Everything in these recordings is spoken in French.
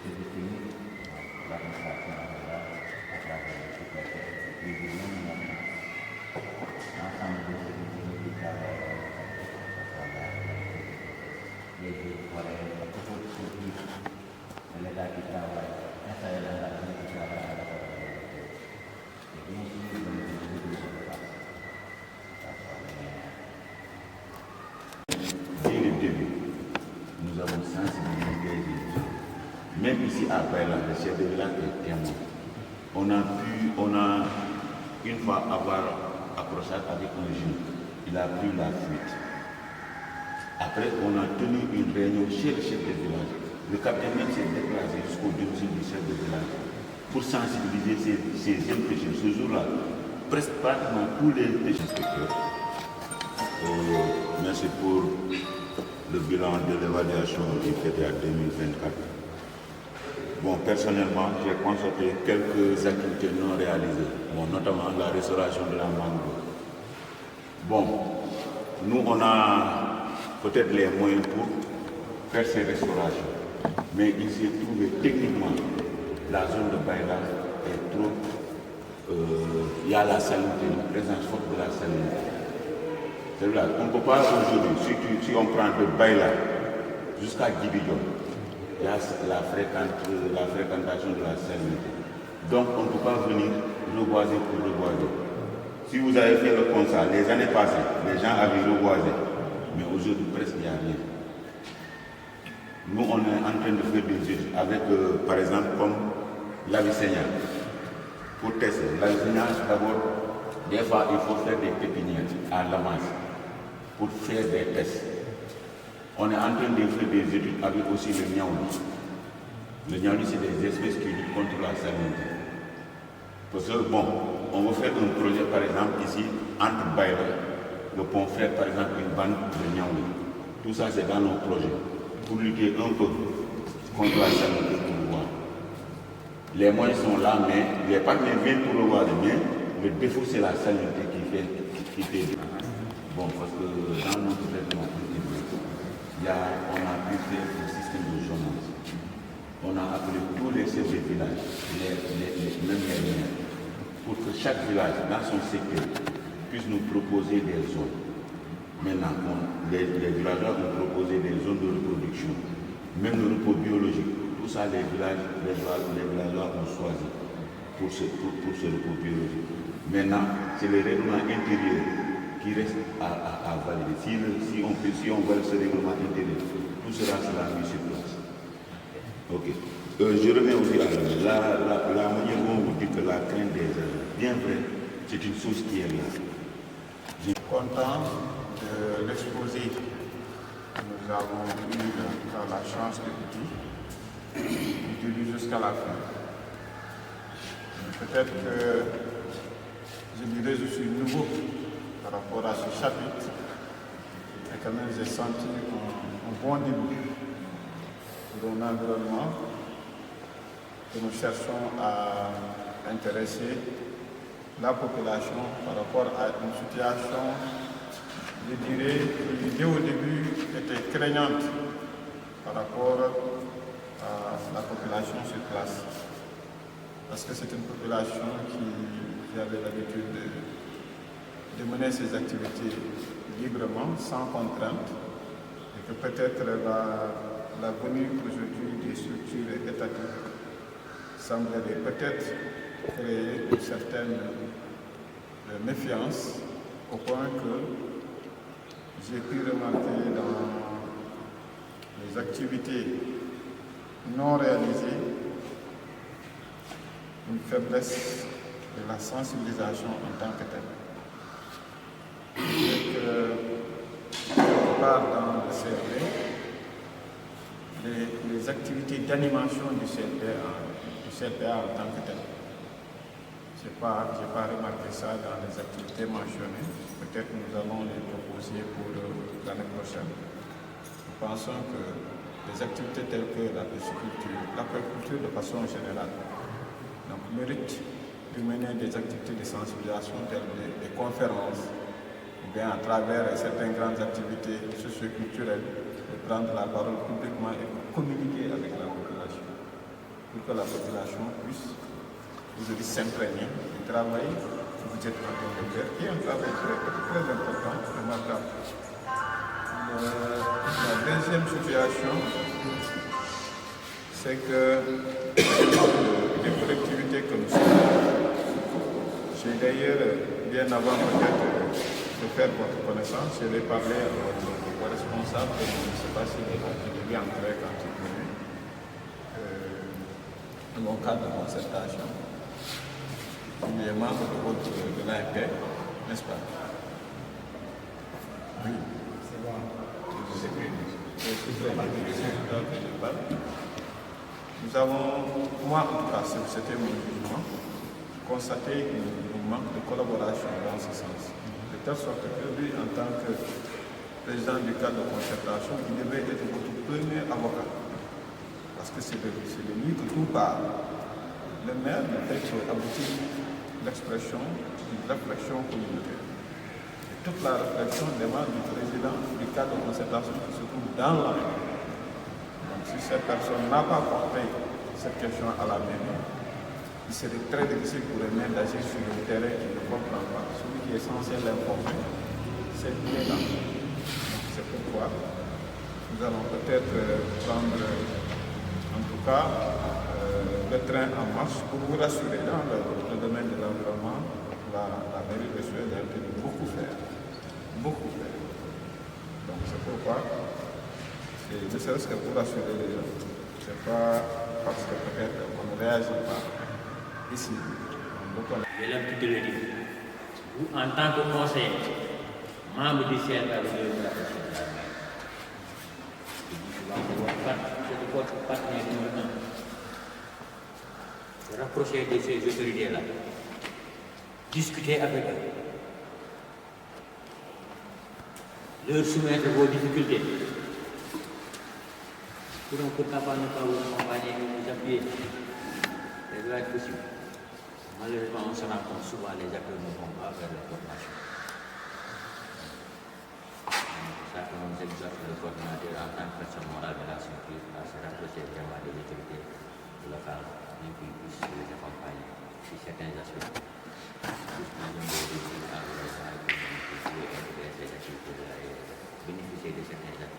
c'est défini l'administration à travers le sous-préfet et puis même l'ensemble de ceux qui travaillent à travers les forêts, beaucoup de structures de l'État qui travaillent, installés dans la zone qui travaillent à la forêt. Et bien sûr, dans les études de dès le début, nous avons sensibilisé les études. Même ici à Baïla, le chef de village est témoin. On a une fois avoir accrochage avec un jeune, il a pris la fuite. Après, on a tenu une réunion chez le chef de village. Le capitaine même s'est déplacé jusqu'au domicile du chef de village pour sensibiliser ces jeunes pêcheurs. Ce jour-là, presque pratiquement tous les pêcheurs inspecteurs. Merci pour le bilan de l'évaluation du PTA 2024. Bon, personnellement, j'ai constaté quelques activités non réalisées, notamment la restauration de la mangrove. Bon, nous, on a peut-être les moyens pour faire ces restaurations, mais il s'est trouvé techniquement, la zone de Baïla est trop... il y a la salinité, la présence forte de la salinité. C'est là, on ne peut pas aujourd'hui, si on prend de Baïla jusqu'à Djibidjon, il y a la fréquentation de la salinité. Donc on ne peut pas venir reboiser pour reboiser. Si vous avez fait le constat, les années passées, les gens avaient reboisé, mais aujourd'hui presque il n'y a rien. Nous on est en train de faire des études avec, par exemple, comme l'Avicenia, pour tester. L'Avicenia, d'abord, des fois il faut faire des pépinières à la masse pour faire des tests. On est en train de faire des études avec aussi le niaouli. Le niaouli, c'est des espèces qui luttent contre la salinité. Parce que, bon, on va faire un projet, par exemple, ici, entre Baïla, le pont faire, par exemple, une bande de niaouli. Tout ça, c'est dans nos projets, pour lutter un peu contre la salinité pour voir. Les moyens sont là, mais les partenaires viennent pour le voir, mais le défaut, c'est la salinité qui fait. Bon, parce que dans notre traitement, on a pu faire un système de zonage. On a appelé tous les chefs de village, même les maires, pour que chaque village, dans son secteur, puisse nous proposer des zones. Maintenant, les villageois ont proposé des zones de reproduction, même le repos biologique. Tout ça, les villageois ont choisi pour ce repos biologique. Maintenant, c'est le règlement intérieur qui reste à valider. Si on valide ce règlement intérieur, tout sera mis sur place. Ok. Je reviens aussi à la manière dont vous dites que la crainte des agents, bien vrai, c'est une chose qui est là. Je suis content de l'exposer. Nous avons eu la chance de lire jusqu'à la fin. Peut-être que je dirais que je suis nouveau par rapport à ce chapitre, mais quand même j'ai senti un bon début pour un environnement que nous cherchons à intéresser la population par rapport à une situation, je dirais, qui dès au début était craignante par rapport à la population sur place. Parce que c'est une population qui avait l'habitude de mener ses activités librement, sans contrainte, et que peut-être la venue aujourd'hui des structures étatiques semblerait peut-être créer une certaine méfiance, au point que j'ai pu remarquer dans les activités non réalisées une faiblesse de la sensibilisation en tant que telle. Quelque part dans le CRD, les activités d'animation du CRDA en tant que tel. Je n'ai pas remarqué ça dans les activités mentionnées. Peut-être nous allons les proposer pour l'année prochaine. Nous pensons que les activités telles que la pisciculture, l'aquaculture de façon générale, donc méritent de mener des activités de sensibilisation telles des conférences, ou bien à travers certaines grandes activités socio-culturelles, de prendre la parole publiquement et de communiquer avec la population. pour que la population puisse s'imprégner du travail que vous êtes en train de faire, qui est un travail très important, remarquable. La deuxième situation, c'est que les collectivités que nous sommes, j'ai d'ailleurs, bien avant peut-être de faire votre connaissance, je vais parler à votre responsable, je ne sais pas s'il est entré quand il est venu, dans mon cadre de concertation. Il est membre de l'AMP, n'est-ce pas? Oui. C'est bon. Nous avons, moi en tout cas, c'était mon jugement, constaté un manque de collaboration dans ce sens. De telle sorte que lui, en tant que président du cadre de concertation, il devait être votre premier avocat. Parce que c'est de lui que tout parle. Le maire ne fait qu'aboutir l'expression d'une réflexion communautaire. Et toute la réflexion demande du président du cadre de concertation qui se trouve dans la mairie. Donc si cette personne n'a pas porté cette question à la mairie, il serait très difficile pour les maires d'agir sur le terrain qui ne comprend pas. Celui qui est censé l'informer, c'est lui là. C'est pourquoi nous allons peut-être prendre, en tout cas, le train en marche pour vous rassurer dans le domaine de l'environnement. La mairie de Suède a été de beaucoup faire. Beaucoup faire. Donc c'est pourquoi, ne serait-ce que pour rassurer les gens, c'est pas parce que peut-être on ne réagit pas ici. J'ai l'habitude de le dire. Vous, en tant que conseiller, membre du CRA, vous devez vous rapprocher de la mairie. C'est votre partenaire numéro 1. Se rapprocher de ces autorités-là. Discuter avec eux. Leur soumettre vos difficultés. Pourquoi pas ne pas vous accompagner, vous appuyer? Ça doit être possible. Malheureusement, on se rend compte souvent les acteurs ne vont pas vers la formation. C'est ça que nous exhorte le coordinateur en tant que personne morale de la structure à se rapprocher vraiment des autorités locales et puis puissent les accompagner sur certains aspects. Bénéficier de certains actes.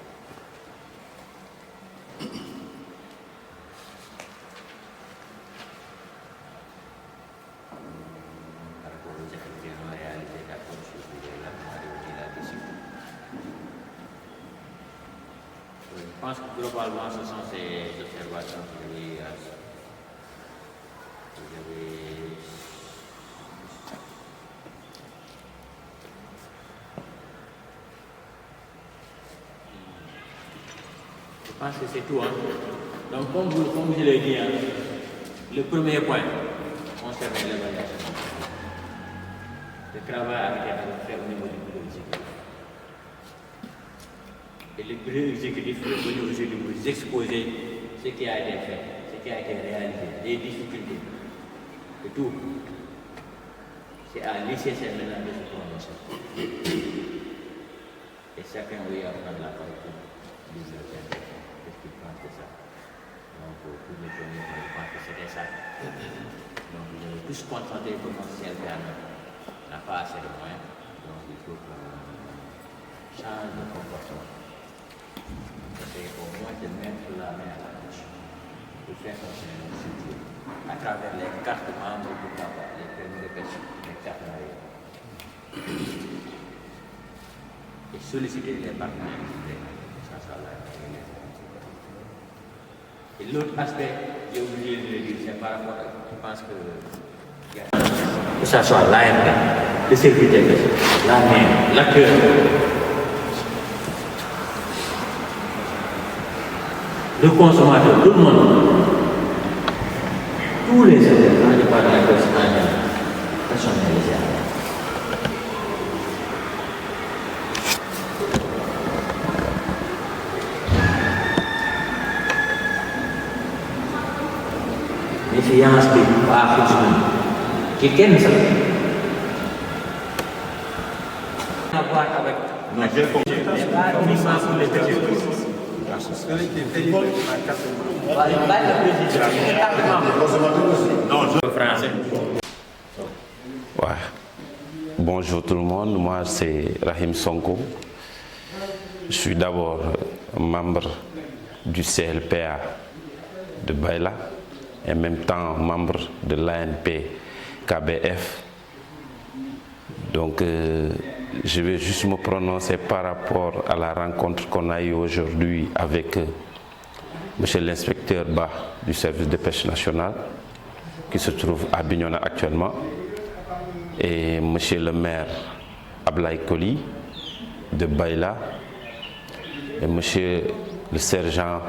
Par rapport aux activités non réalisées d'accord sur ce sujet-là, on va évoquer là-dessus. Je pense que globalement, ce sont ces observations que j'avais. Je pense que c'est tout. Donc, comme je l'ai dit, le premier point concernait l'évaluation. Le travail a été fait au niveau du bureau exécutif. Et le bureau exécutif est venu aujourd'hui vous exposer ce qui a été fait, ce qui a été réalisé, les difficultés, et tout. C'est à l'ICC maintenant de se prononcer. Et chacun va y prendre la parole pour dire qu'est-ce qu'il pense de ça. Donc, pour le premier, je pense que c'était ça. Donc, vous avez tous constaté que notre CLPA n'a pas assez de moyens. Donc, il faut qu'on change de comportement. C'est au moins de mettre la main à la bouche pour faire fonctionner notre structure à travers les cartes membres du tabac, les permis de pêche, les cartes mariées. Et solliciter les partenaires. Ça, et l'autre aspect, j'ai oublié de le dire, c'est par rapport à, je pense que ça soit l'AMP, le sécurité, la main, l'acteur. Le consommateur, tout le monde, tous les éléments de par la personne personnalisée. Méfiance bi baaxul si ñun ci kenn sax. À voir avec. Non, j'ai compris. Mais pas uniquement pour les petits. celui qui est élu en 4 mois. Français. Ouais. Bonjour tout le monde, moi c'est Rahim Sonko. Je suis d'abord membre du CLPA de Baïla et en même temps membre de l'ANP KBF. Donc je vais juste me prononcer par rapport à la rencontre qu'on a eue aujourd'hui avec monsieur l'inspecteur Ba du service de pêche nationale qui se trouve à Bignona actuellement et monsieur le maire Ablaye Koli de Baïla et monsieur le sergent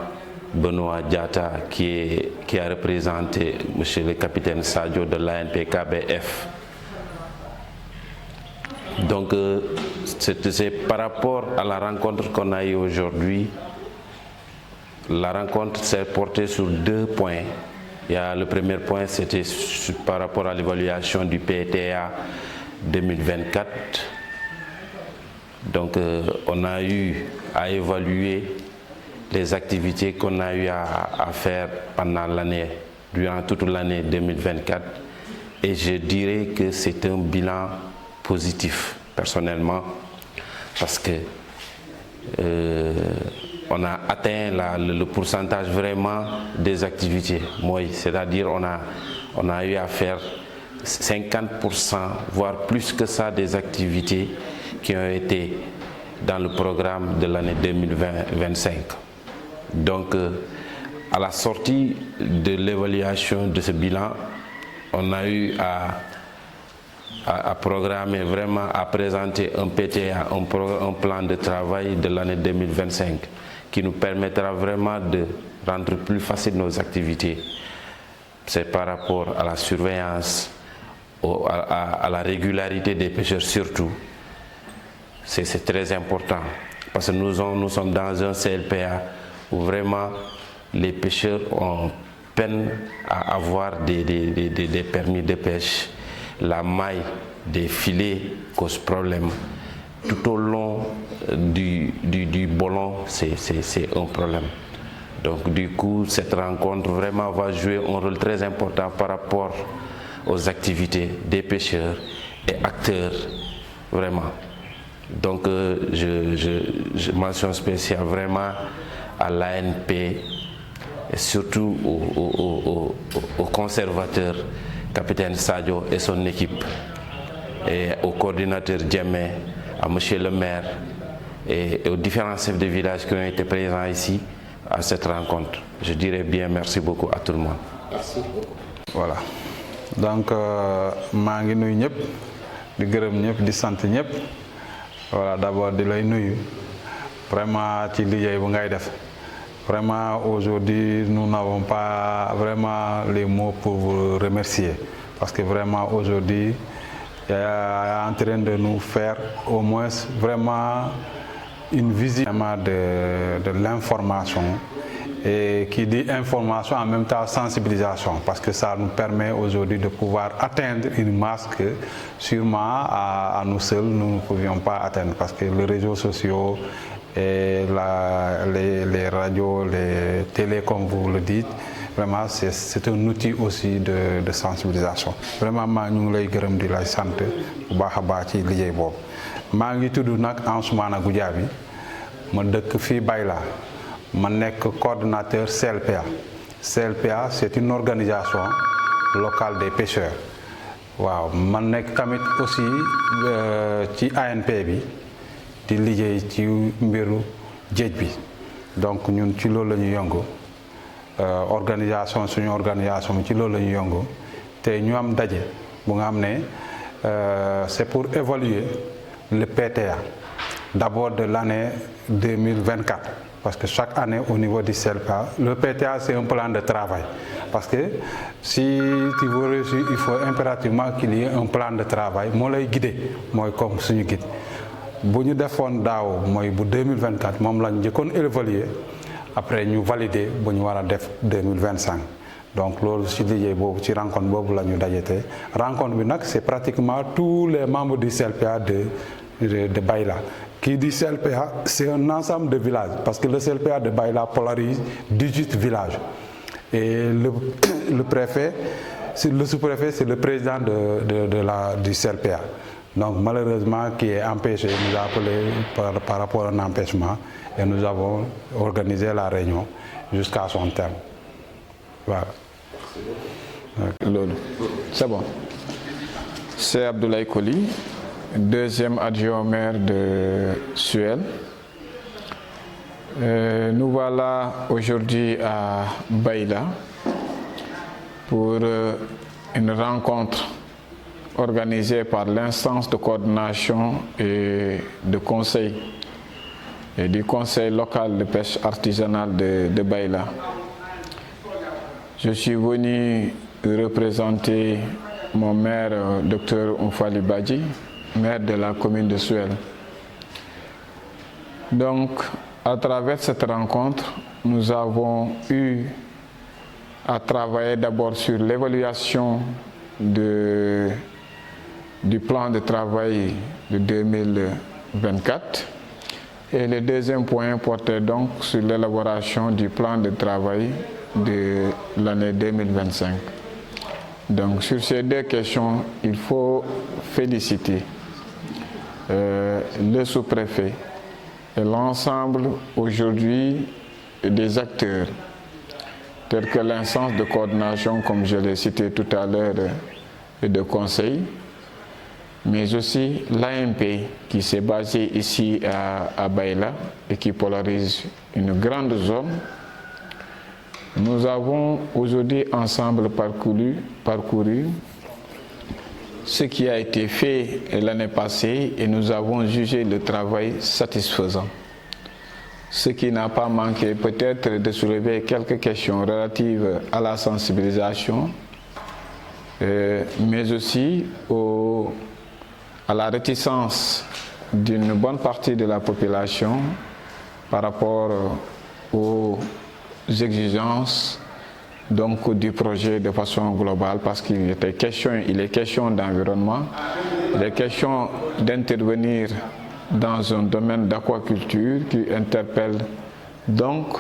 Benoît Diatta qui a représenté monsieur le capitaine Sadio de l'ANP KBF. Donc c'est par rapport à la rencontre qu'on a eue aujourd'hui. La rencontre s'est portée sur 2 points. Le premier point, c'était par rapport à l'évaluation du PTA 2024. Donc on a eu à évaluer les activités qu'on a eu à faire pendant l'année, durant toute l'année 2024. Et je dirais que c'est un bilan positif, personnellement, parce que on a atteint le pourcentage vraiment des activités. C'est-à-dire on a eu à faire 50%, voire plus que ça, des activités qui ont été dans le programme de l'année 2020-2025. Donc, à la sortie de l'évaluation de ce bilan, on a eu à programmer vraiment, à présenter un PTA, un plan de travail de l'année 2025 qui nous permettra vraiment de rendre plus facile nos activités. C'est par rapport à la surveillance, à la régularité des pêcheurs surtout. C'est très important parce que nous sommes dans un CLPA où vraiment les pêcheurs ont peine à avoir des permis de pêche. La maille des filets cause problème. Tout au long du ballon, c'est un problème. Donc du coup, cette rencontre vraiment va jouer un rôle très important par rapport aux activités des pêcheurs et acteurs, vraiment. Donc je mention spéciale vraiment à l'ANP et surtout aux conservateurs, capitaine Sadio et son équipe, et au coordinateur Djemé, à monsieur le maire et aux différents chefs de village qui ont été présents ici à cette rencontre. Je dirais bien merci beaucoup à tout le monde. Merci beaucoup. Voilà. Donc maa ngi nuyu ñëpp di gërëm ñëpp di sant ñëpp. Voilà, d'abord di lay nuyu vraiment ci liggéey bu ngay def. Vraiment aujourd'hui nous n'avons pas vraiment les mots pour vous remercier parce que vraiment aujourd'hui il est en train de nous faire au moins vraiment une visite de l'information et qui dit information en même temps sensibilisation parce que ça nous permet aujourd'hui de pouvoir atteindre une masse que sûrement à nous seuls nous ne pouvions pas atteindre parce que les réseaux sociaux et les radios, les télés comme vous le dites, vraiment c'est un outil aussi de sensibilisation. Vraiment maa ñu ngi lay gërëm di lay sant bu baax a baax ci liggéey boobu. Maa ngi tudd nag Ansoumana Goudiaby ma dëkk fii Baïla ma nekk coordonnateur CLPA. CLPA c'est une organisation locale des pêcheurs. Waaw ma nekk tamit aussi ci ANP bi di liggéey ci mbiru géej bi donc ñun ci loolu la ñu yëngu organisation suñu organisation ci loolu la ñu yëngu te ñu am daje bu nga xam ne c'est pour évaluer le PTA d'abord de l'année 2024 parce que chaque année au niveau du CLPA le PTA c'est un plan de travail parce que si tu veux réussir il faut impérativement qu'il y ait un plan de travail moo lay guider mooy comme suñu guide bu ñu defoon daaw mooy bu 2024 moom lañ njëkkoon évaluer après ñu valider bu ñu war a def 2025 donc loolu ci liggéey boobu ci rencontre boobu la ñu dajete rencontre bi nag c'est pratiquement tous les membres du CLPA de Baïla Qui dit CLPA, c'est un ensemble de villages, parce que le CLPA de Baïla polarise 18 villages. Et le préfet, le sous-préfet, c'est le président du CLPA. Donc malheureusement, qui est empêché, il nous a appelé par rapport à un empêchement et nous avons organisé la réunion jusqu'à son terme. Voilà. C'est bon. C'est Abdoulaye Koli, deuxième adjoint au maire de Suel. Nous voilà aujourd'hui à Baïla pour une rencontre organisée par l'instance de coordination et de conseil et du conseil local de pêche artisanale de Baïla. Je suis venu représenter mon maire, Dr Oumfali Badji, maire de la commune de Suel. Donc, à travers cette rencontre, nous avons eu à travailler d'abord sur l'évaluation du plan de travail de 2024 et le deuxième point portait donc sur l'élaboration du plan de travail de l'année 2025. Donc sur ces deux questions, il faut féliciter le sous-préfet et l'ensemble aujourd'hui des acteurs tels que l'instance de coordination, comme je l'ai cité tout à l'heure, et de conseil, mais aussi l'AMP qui s'est basée ici à Baïla et qui polarise une grande zone. Nous avons aujourd'hui ensemble parcouru ce qui a été fait l'année passée et nous avons jugé le travail satisfaisant. Ce qui n'a pas manqué peut-être de soulever quelques questions relatives à la sensibilisation, mais aussi à la réticence d'une bonne partie de la population par rapport aux exigences donc du projet de façon globale, parce qu'il est question d'environnement, il est question d'intervenir dans un domaine d'aquaculture qui interpelle donc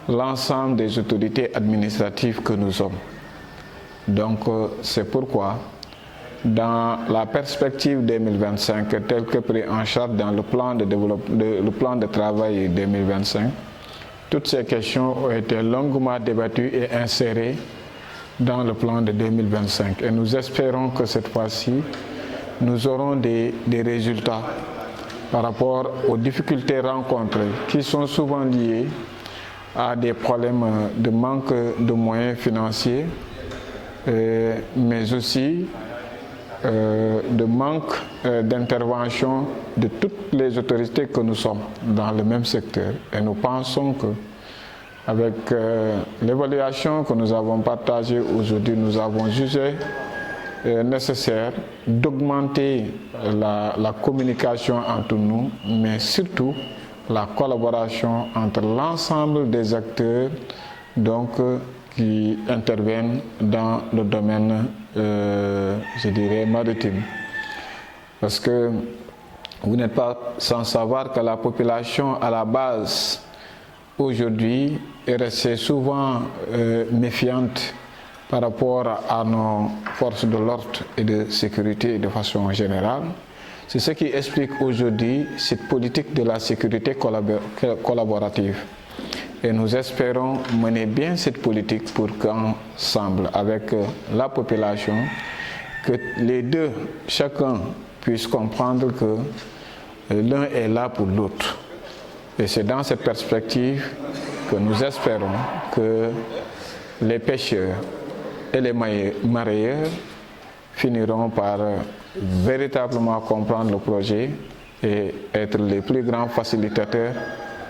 l'ensemble des autorités administratives que nous sommes. Donc c'est pourquoi dans la perspective 2025 tel que pris en charge dans le plan de travail 2025, toutes ces questions ont été longuement débattues et insérées dans le plan de 2025. Et nous espérons que cette fois-ci, nous aurons des résultats par rapport aux difficultés rencontrées qui sont souvent liées à des problèmes de manque de moyens financiers, mais aussi de manque d'intervention de toutes les autorités que nous sommes dans le même secteur. Et nous pensons que avec l'évaluation que nous avons partagée aujourd'hui, nous avons jugé nécessaire d'augmenter la communication entre nous, mais surtout la collaboration entre l'ensemble des acteurs donc, qui interviennent dans le domaine, je dirais, maritime. Parce que vous n'êtes pas sans savoir que la population à la base, aujourd'hui, est restée souvent méfiante par rapport à nos forces de l'ordre et de sécurité de façon générale. C'est ce qui explique aujourd'hui cette politique de la sécurité collaborative. Et nous espérons mener bien cette politique pour qu'ensemble, avec la population, que les deux, chacun puisse comprendre que l'un est là pour l'autre. Et c'est dans cette perspective que nous espérons que les pêcheurs et les mareyeurs finiront par véritablement comprendre le projet et être les plus grands facilitateurs,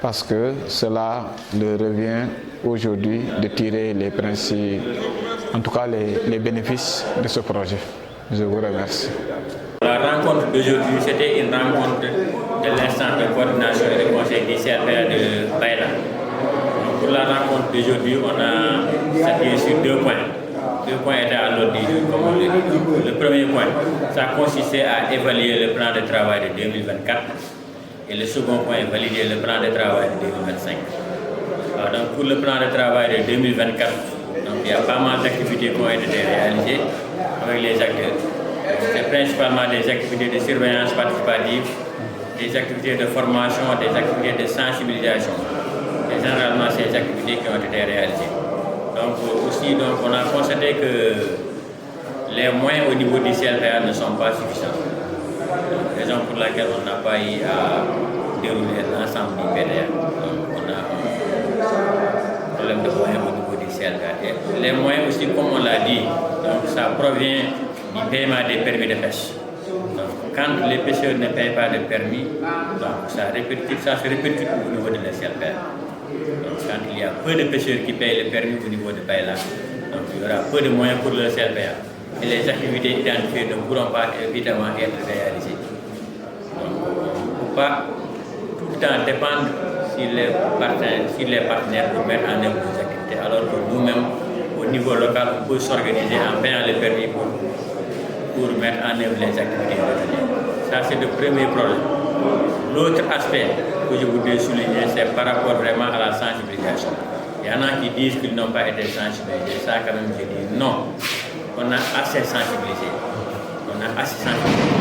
parce que cela leur revient aujourd'hui de tirer les principes, en tout cas les bénéfices de ce projet. Je vous remercie. La rencontre d'aujourd'hui, c'était une rencontre de l'instance de coordination et de conseil du CLPA de Baïla. Pour la rencontre d'aujourd'hui, on a s'appuyé sur 2 points. 2 points étaient à l'ordre du jour, comme on l'a dit. Le premier point, ça consistait à évaluer le plan de travail de 2024. Et le second point, valider le plan de travail de 2025. Alors, donc pour le plan de travail de 2024, donc, il y a pas mal d'activités qui ont été réalisées avec les acteurs. C'est principalement des activités de surveillance participative, des activités de formation, des activités de sensibilisation. C'est généralement ces activités qui ont été réalisées. Donc aussi, on a constaté que les moyens au niveau du CLPA ne sont pas suffisants. Raison pour laquelle on n'a pas eu à dérouler l'ensemble du PDA. Donc on a un problème de moyens au niveau du CLPA. Et les moyens aussi, comme on l'a dit, donc ça provient du paiement des permis de pêche. Donc, quand les pêcheurs ne payent pas de permis, donc ça se répercute au niveau de la CLPA. Donc quand il y a peu de pêcheurs qui payent le permis au niveau de Baïla, donc il y aura peu de moyens pour le CLPA. Et les activités identifiées ne pourront pas évidemment être réalisées. Donc on ne peut pas tout le temps dépendre sur les partenaires pour mettre en œuvre nos activités, alors que nous-mêmes, au niveau local, on peut s'organiser en payant le permis pour mettre en œuvre les activités retenues. Ça, c'est le premier problème. L'autre aspect que je voudrais souligner, c'est par rapport vraiment à la sensibilisation. Il y en a qui disent qu'ils n'ont pas été sensibilisés. Ça, quand même, je dis non. On a assez sensibilisé. On a assez sensibilisé.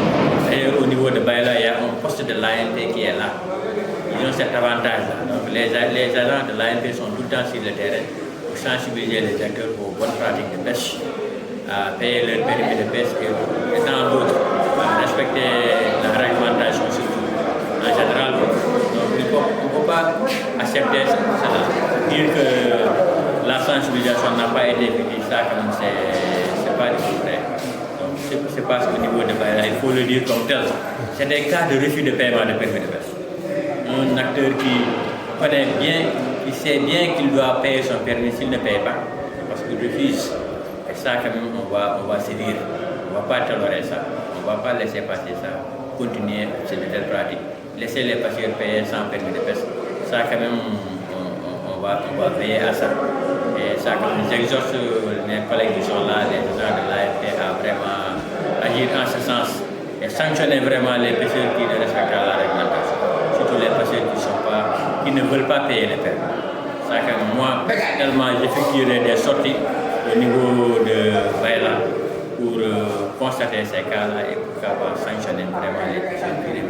D'ailleurs, au niveau de Baïla, il y a un poste de l'ANP qui est là. Ils ont cet avantage-là. Donc, les agents de l'ANP sont tout le temps sur le terrain pour sensibiliser les acteurs aux bonnes pratiques de pêche, à payer leur permis de pêche et tant d'autres, à respecter la réglementation surtout. En général, donc, on ne peut pas accepter cela. Dire que la sensibilisation n'a pas été effective, ça, quand même, c'est pas du tout vrai. Donc, c'est pas au niveau de Baïla, il faut le dire comme tel. C'est des cas de refus de paiement de permis de pêche. Un acteur qui connaît bien, qui sait bien qu'il doit payer son permis, s'il ne paye pas, c'est parce qu'il refuse. Et ça, quand même, on va se dire, on ne va pas tolérer ça, on ne va pas laisser passer ça, continuer cette telle pratique. Laisser les pêcheurs payer sans permis de pêche, ça, quand même, on va veiller à ça. Et ça, quand même, j'exhorte les collègues qui sont là, les agents de l'AFP, à vraiment agir en ce sens et sanctionner vraiment les pêcheurs qui ne respectent pas la réglementation. Surtout les pêcheurs qui ne veulent pas payer les permis. Ça, quand même, moi, personnellement, j'effectuerai des sorties au niveau de Baïla pour constater ces cas-là et pour sanctionner vraiment les pêcheurs qui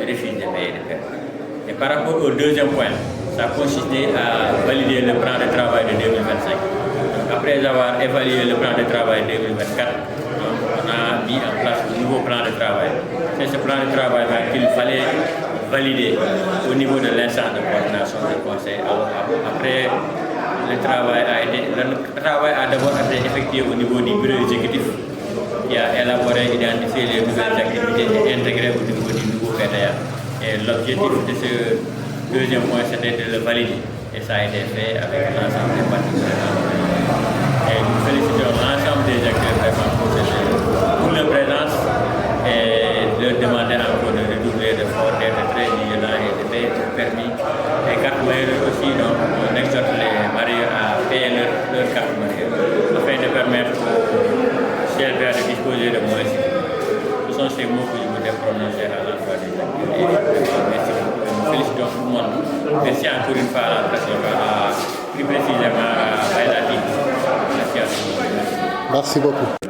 refusent de payer les permis. Et par rapport au deuxième point, ça consistait à valider le plan de travail de 2025. Donc, après avoir évalué le plan de travail 2024, on a mis en place un nouveau plan de travail. C'est ce plan de travail qu'il fallait valider au niveau de l'instance de coordination du conseil. Alors, après, le travail a d'abord été effectué au niveau du bureau exécutif qui a élaboré, identifié les nouvelles activités et intégré au niveau du nouveau PDA. Et l'objectif de ce deuxième point, c'était de le valider. Et ça a été fait avec l'ensemble des parties prenantes. Et nous félicitons l'ensemble des acteurs vraiment pour leur présence et de leur demander encore de redoubler d'efforts, d'être très vigilants et de payer le permis. Et cartes mareyeurs aussi, donc on exhorte les mareyeurs à payer leur carte mareyeur afin de permettre aux CLPA de disposer de moyens. Ce sont ces mots que je voudrais prononcer à l'endroit des acteurs. Et merci beaucoup. Nous félicitons tout le monde. Merci encore une fois à la presse locale, plus précisément à Baïla. Merci à tout le monde. Merci beaucoup.